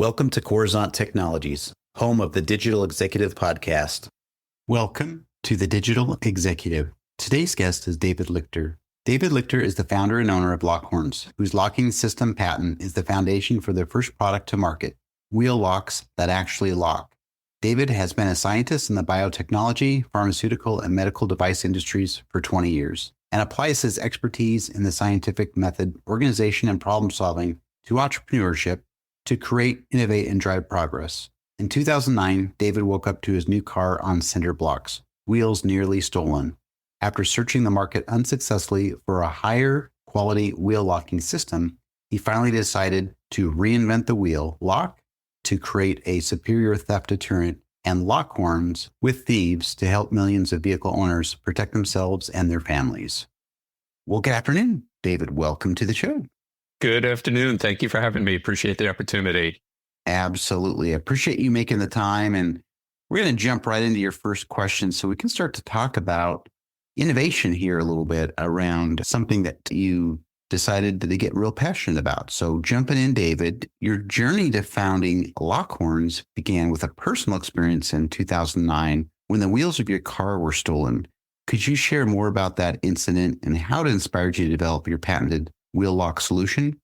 Welcome to Coruzant Technologies, home of the Digital Executive Podcast. Welcome to the Digital Executive. Today's guest is David Lichter. David Lichter is the founder and owner of Lockhorns, whose locking system patent is the foundation for their first product to market, wheel locks that actually lock. David has been a scientist in the biotechnology, pharmaceutical, and medical device industries for 20 years and applies his expertise in the scientific method, organization, and problem solving to entrepreneurship to create, innovate, and drive progress. In 2009, David woke up to his new car on cinder blocks, wheels nearly stolen. After searching the market unsuccessfully for a higher quality wheel locking system, he finally decided to reinvent the wheel lock to create a superior theft deterrent and Lockhorns with Thieves to help millions of vehicle owners protect themselves and their families. Well, good afternoon, David. Welcome to the show. Good afternoon. Thank you for having me. Appreciate the opportunity. Absolutely. I appreciate you making the time. And we're going to jump right into your first question so we can start to talk about innovation here a little bit around something that you decided to get real passionate about. So jumping in, David, your journey to founding Lockhorns began with a personal experience in 2009 when the wheels of your car were stolen. Could you share more about that incident and how it inspired you to develop your patented wheel lock solution?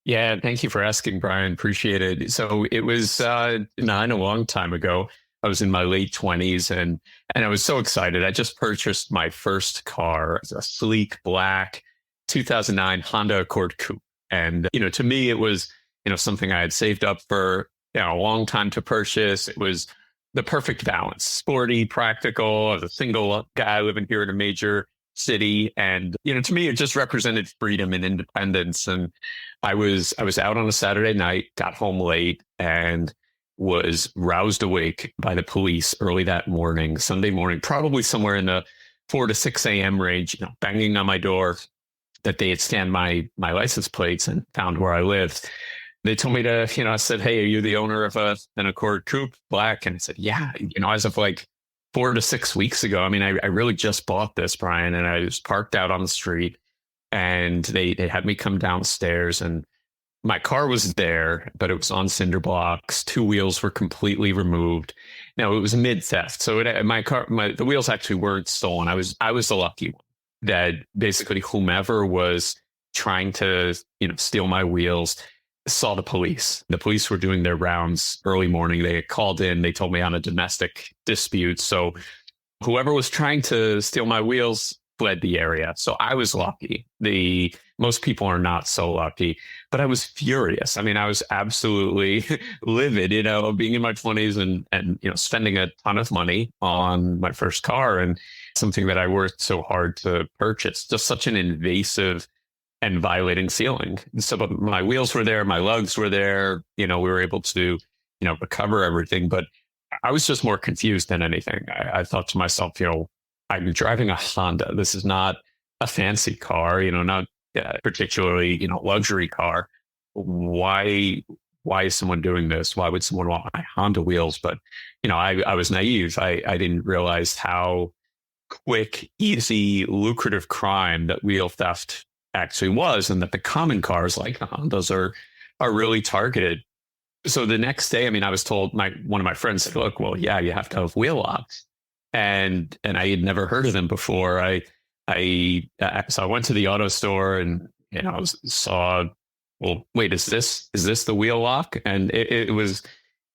Yeah, thank you for asking, Brian. Appreciate it. So it was a long time ago. I was in my late 20s and I was so excited. I just purchased my first car, a sleek black 2009 Honda Accord Coupe. And, to me, it was, something I had saved up for a long time to purchase. It was the perfect balance, sporty, practical. I was a single guy living here in a major city. And, to me, it just represented freedom and independence. And I was out on a Saturday night, got home late and was roused awake by the police early that morning, Sunday morning, probably somewhere in the 4 to 6 a.m. range, banging on my door that they had scanned my license plates and found where I lived. They told me to, I said, "Hey, are you the owner of an Accord Coupe black?" And I said, "Yeah, as of like 4 to 6 weeks ago. I mean, I really just bought this, Brian, and I was parked out on the street and they had me come downstairs and my car was there, but it was on cinder blocks. 2 wheels were completely removed. Now it was mid theft. So the wheels actually weren't stolen. I was the lucky one that basically whomever was trying to, steal my wheels saw the police. The police were doing their rounds early morning. They had called in. They told me on a domestic dispute. So whoever was trying to steal my wheels fled the area. So I was lucky. Most people are not so lucky, but I was furious. I mean, I was absolutely livid, being in my 20s and spending a ton of money on my first car and something that I worked so hard to purchase. Just such an invasive and violating feeling. So but my wheels were there, my lugs were there, we were able to, recover everything. But I was just more confused than anything. I thought to myself, I'm driving a Honda. This is not a fancy car, not particularly, luxury car. Why is someone doing this? Why would someone want my Honda wheels? But, I was naive. I didn't realize how quick, easy, lucrative crime that wheel theft actually was, and that the common cars like the Hondas are really targeted. So the next day, I was told one of my friends said, "Look, well, yeah, you have to have wheel locks." And I had never heard of them before. So I went to the auto store and saw, well, wait, is this the wheel lock? And it was,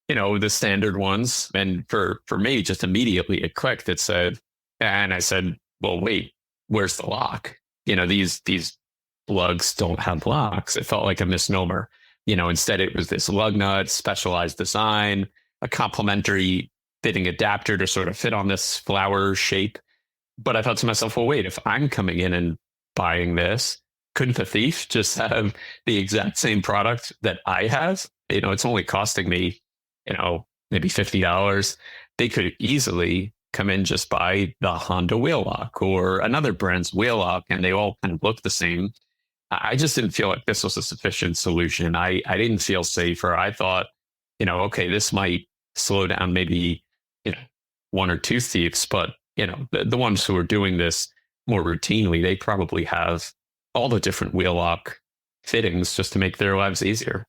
the standard ones. And for me, just immediately it clicked. It said, and I said, "Well, wait, where's the lock? These lugs don't have locks." It felt like a misnomer. Instead it was this lug nut, specialized design, a complementary fitting adapter to sort of fit on this flower shape. But I thought to myself, well, wait, if I'm coming in and buying this, couldn't the thief just have the exact same product that I have? It's only costing me, maybe $50. They could easily come in, just buy the Honda wheel lock or another brand's wheel lock, and they all kind of look the same. I just didn't feel like this was a sufficient solution. I didn't feel safer. I thought, okay, this might slow down maybe, 1 or 2 thieves, but, the ones who are doing this more routinely, they probably have all the different wheel lock fittings just to make their lives easier.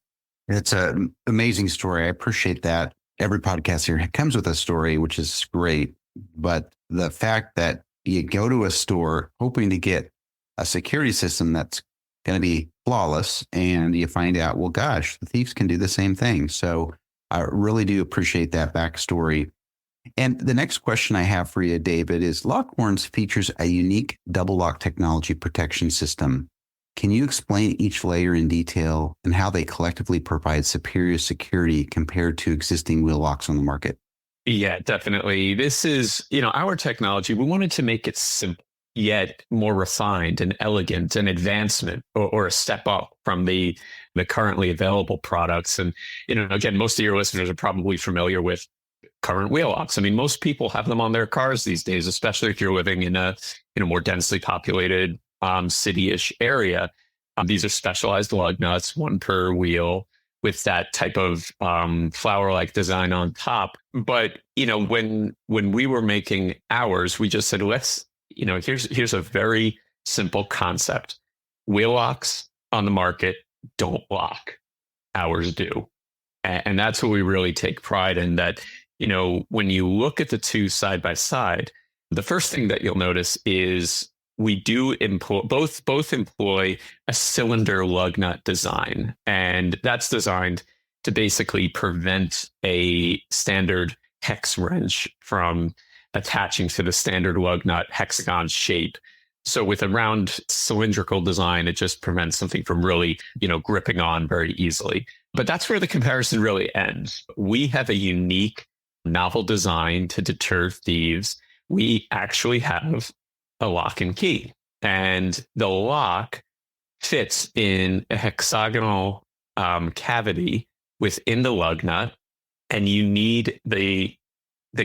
It's an amazing story. I appreciate that. Every podcast here comes with a story, which is great. But the fact that you go to a store hoping to get a security system that's going to be flawless, and you find out, well, gosh, the thieves can do the same thing. So I really do appreciate that backstory. And the next question I have for you, David, is Lockhorns features a unique double lock technology protection system. Can you explain each layer in detail and how they collectively provide superior security compared to existing wheel locks on the market? Yeah, definitely. This is, our technology. We wanted to make it simple, yet more refined and elegant, an advancement or a step up from the currently available products. And, again, most of your listeners are probably familiar with current wheel locks. I mean, most people have them on their cars these days, especially if you're living in a more densely populated city-ish area. These are specialized lug nuts, one per wheel, with that type of flower-like design on top. But when we were making ours, we just said, here's a very simple concept. Wheel locks on the market don't lock. Ours do, and that's what we really take pride in. That when you look at the two side by side, the first thing that you'll notice is we do employ both employ a cylinder lug nut design, and that's designed to basically prevent a standard hex wrench from attaching to the standard lug nut hexagon shape. So with a round cylindrical design, it just prevents something from really, gripping on very easily. But that's where the comparison really ends. We have a unique novel design to deter thieves. We actually have a lock and key, and the lock fits in a hexagonal cavity within the lug nut, and you need the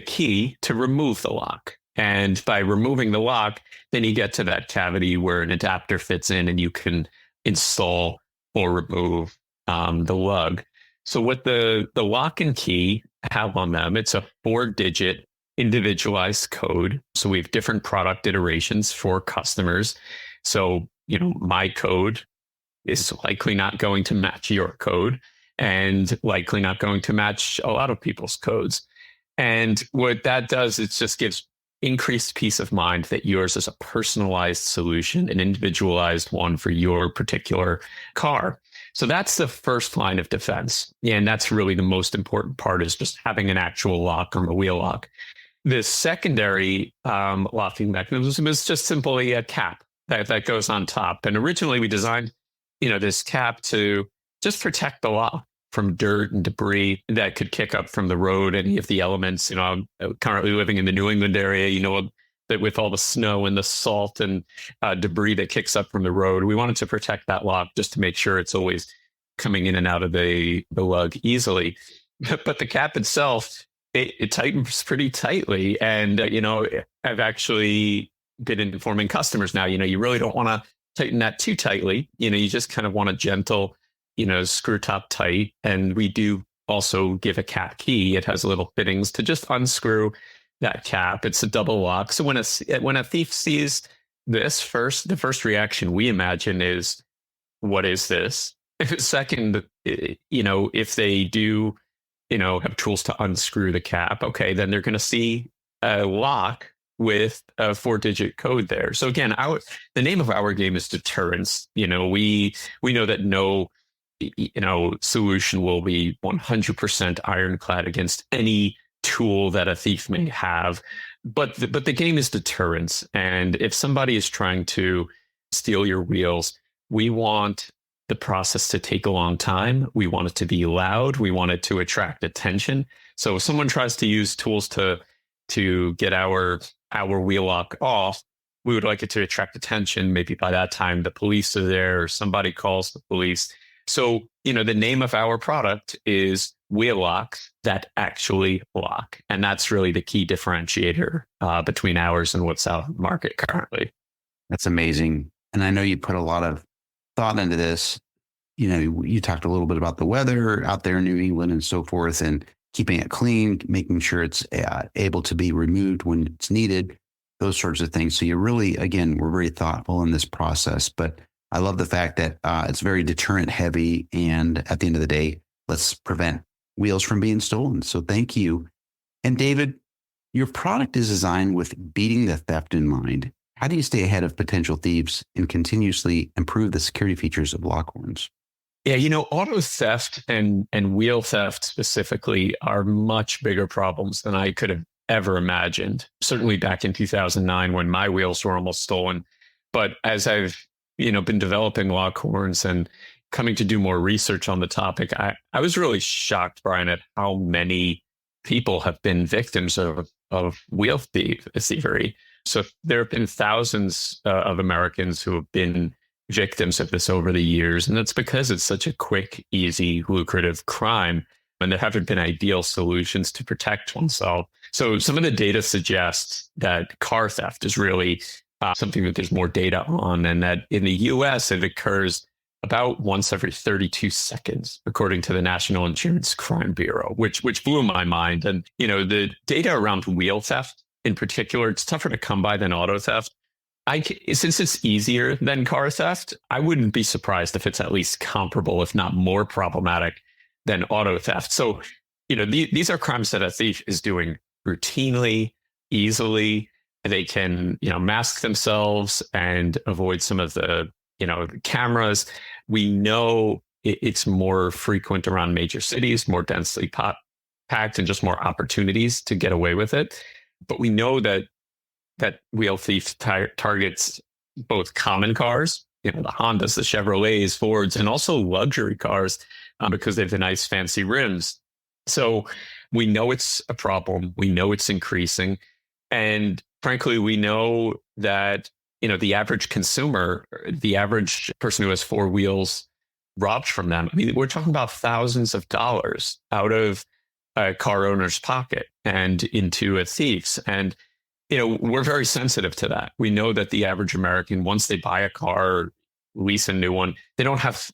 key to remove the lock. And by removing the lock, then you get to that cavity where an adapter fits in, and you can install or remove the lug. So what the lock and key have on them, it's a 4-digit individualized code. So we have different product iterations for customers. So, my code is likely not going to match your code, and likely not going to match a lot of people's codes. And what that does, it just gives increased peace of mind that yours is a personalized solution, an individualized one for your particular car. So that's the first line of defense. And that's really the most important part, is just having an actual lock or a wheel lock. The secondary locking mechanism is just simply a cap that goes on top. And originally we designed, this cap to just protect the lock from dirt and debris that could kick up from the road, any of the elements. I'm currently living in the New England area, that with all the snow and the salt and debris that kicks up from the road, we wanted to protect that lock just to make sure it's always coming in and out of the lug easily. But the cap itself, it tightens pretty tightly. And, I've actually been informing customers now, you really don't want to tighten that too tightly. You just kind of want a gentle, screw top tight. And we do also give a cap key. It has little fittings to just unscrew that cap. It's a double lock. So when a thief sees this the first reaction we imagine is, what is this? Second, if they do, have tools to unscrew the cap, okay, then they're going to see a lock with a 4-digit code there. So again, the name of our game is deterrence. We know that no, solution will be 100% ironclad against any tool that a thief may have. But the game is deterrence. And if somebody is trying to steal your wheels, we want the process to take a long time. We want it to be loud. We want it to attract attention. So if someone tries to use tools to get our wheel lock off, we would like it to attract attention. Maybe by that time the police are there, or somebody calls the police. So, the name of our product is wheel locks that actually lock. And that's really the key differentiator between ours and what's out in the market currently. That's amazing. And I know you put a lot of thought into this. You talked a little bit about the weather out there in New England and so forth, and keeping it clean, making sure it's able to be removed when it's needed, those sorts of things. So you really, again, we're very thoughtful in this process. But I love the fact that it's very deterrent heavy. And at the end of the day, let's prevent wheels from being stolen. So thank you. And David, your product is designed with beating the theft in mind. How do you stay ahead of potential thieves and continuously improve the security features of Lockhorns? Yeah, auto theft and wheel theft specifically are much bigger problems than I could have ever imagined. Certainly back in 2009 when my wheels were almost stolen. But as I've, been developing Lockhorns and coming to do more research on the topic, I was really shocked, Brian, at how many people have been victims of wheel thievery. So there have been thousands of Americans who have been victims of this over the years. And that's because it's such a quick, easy, lucrative crime. And there haven't been ideal solutions to protect oneself. So some of the data suggests that car theft is really something that there's more data on, and that in the US, it occurs about once every 32 seconds, according to the National Insurance Crime Bureau, which blew my mind. And, the data around wheel theft in particular, it's tougher to come by than auto theft. Since it's easier than car theft, I wouldn't be surprised if it's at least comparable, if not more problematic than auto theft. So, these are crimes that a thief is doing routinely, easily. They can, mask themselves and avoid some of the, the cameras. We know it's more frequent around major cities, more densely packed, and just more opportunities to get away with it. But we know that wheel thief targets both common cars, the Hondas, the Chevrolets, Fords, and also luxury cars because they have the nice fancy rims. So we know it's a problem. We know it's increasing. And frankly, we know that, the average consumer, the average person who has four wheels robbed from them. I mean, we're talking about thousands of dollars out of a car owner's pocket and into a thief's. And we're very sensitive to that. We know that the average American, once they buy a car, or lease a new one, they don't have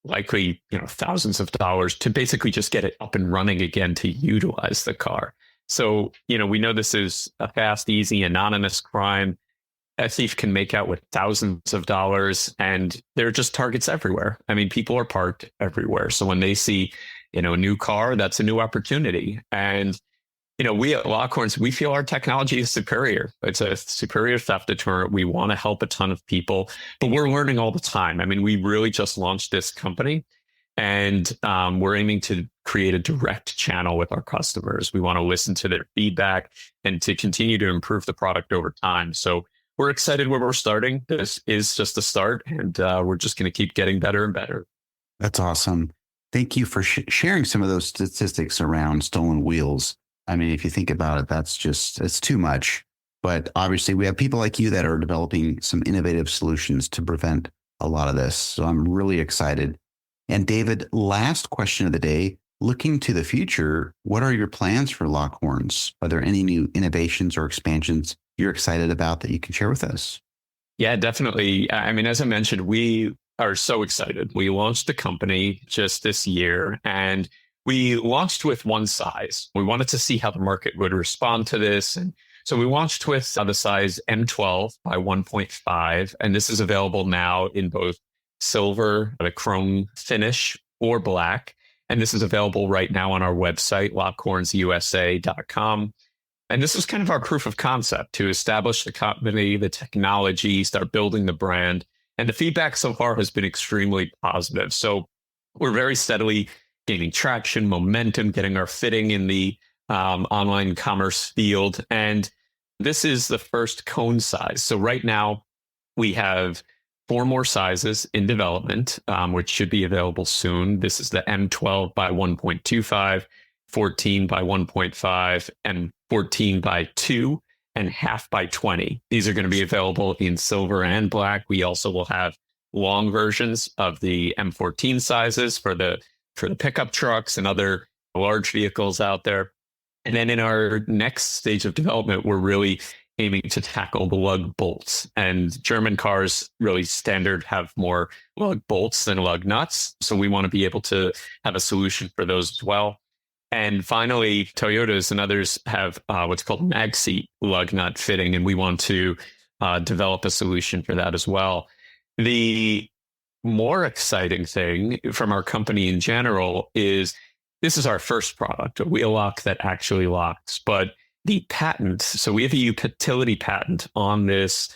likely, thousands of dollars to basically just get it up and running again to utilize the car. So, we know this is a fast, easy, anonymous crime. A thief can make out with thousands of dollars, and there are just targets everywhere. I mean, people are parked everywhere. So when they see, a new car, that's a new opportunity. And we at Lockhorns, we feel our technology is superior. It's a superior theft deterrent. We want to help a ton of people, but we're learning all the time. I mean, we really just launched this company, and we're aiming to create a direct channel with our customers. We want to listen to their feedback and to continue to improve the product over time. So we're excited where we're starting. This is just a start, and we're just going to keep getting better and better. That's awesome. Thank you for sharing some of those statistics around stolen wheels. I mean, if you think about it, it's too much. But obviously, we have people like you that are developing some innovative solutions to prevent a lot of this. So I'm really excited. And David, last question of the day, looking to the future, what are your plans for Lockhorns? Are there any new innovations or expansions you're excited about that you can share with us? Yeah, definitely. I mean, as I mentioned, we are so excited. We launched the company just this year, and we launched with one size. We wanted to see how the market would respond to this. And so we launched with the size M12 by 1.5. And this is available now in both silver, the chrome finish, or black. And this is available right now on our website, lockhornsusa.com. And this was kind of our proof of concept to establish the company, the technology, start building the brand. And the feedback so far has been extremely positive. So we're very steadily gaining traction, momentum, getting our fitting in the online commerce field. And this is the first cone size. So right now we have 4 more sizes in development, which should be available soon. This is the M12 by 1.25, 14 by 1.5, and 14 by 2, and half by 20. These are going to be available in silver and black. We also will have long versions of the M14 sizes for the pickup trucks and other large vehicles out there. And then in our next stage of development, we're really aiming to tackle the lug bolts. And German cars really standard have more lug bolts than lug nuts. So we want to be able to have a solution for those as well. And finally, Toyotas and others have what's called mag seat lug nut fitting, and we want to develop a solution for that as well. more exciting thing from our company in general is this is our first product, a wheel lock that actually locks. But the patent, so we have a utility patent on this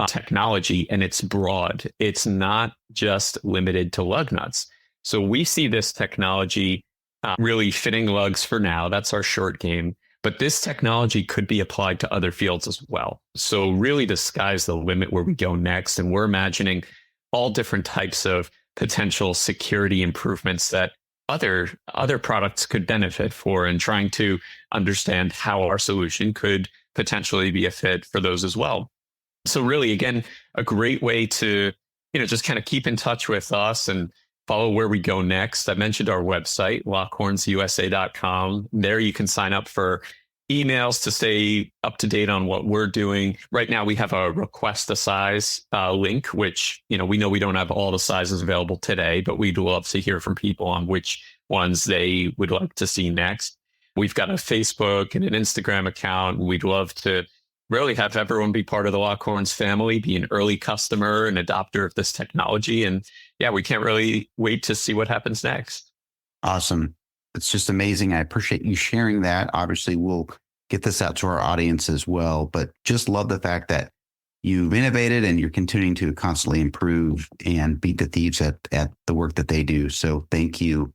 technology, and it's broad. It's not just limited to lug nuts. So we see this technology really fitting lugs for now. That's our short game. But this technology could be applied to other fields as well. So really the sky's the limit where we go next. And we're imagining all different types of potential security improvements that other products could benefit for, and trying to understand how our solution could potentially be a fit for those as well. So really, again, a great way to, just kind of keep in touch with us and follow where we go next. I mentioned our website, lockhornsusa.com. There you can sign up for emails to stay up to date on what we're doing. Right now, we have a request a size link, which, we know we don't have all the sizes available today, but we'd love to hear from people on which ones they would like to see next. We've got a Facebook and an Instagram account. We'd love to really have everyone be part of the Lockhorns family, be an early customer and adopter of this technology. And yeah, we can't really wait to see what happens next. Awesome. It's just amazing. I appreciate you sharing that. Obviously, we'll get this out to our audience as well, but just love the fact that you've innovated and you're continuing to constantly improve and beat the thieves at the work that they do. So thank you.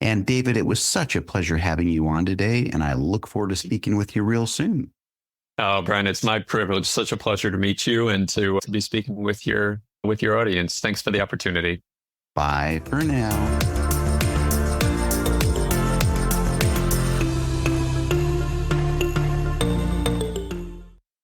And David, it was such a pleasure having you on today, and I look forward to speaking with you real soon. Oh, Brian, it's my privilege. Such a pleasure to meet you and to be speaking with your audience. Thanks for the opportunity. Bye for now.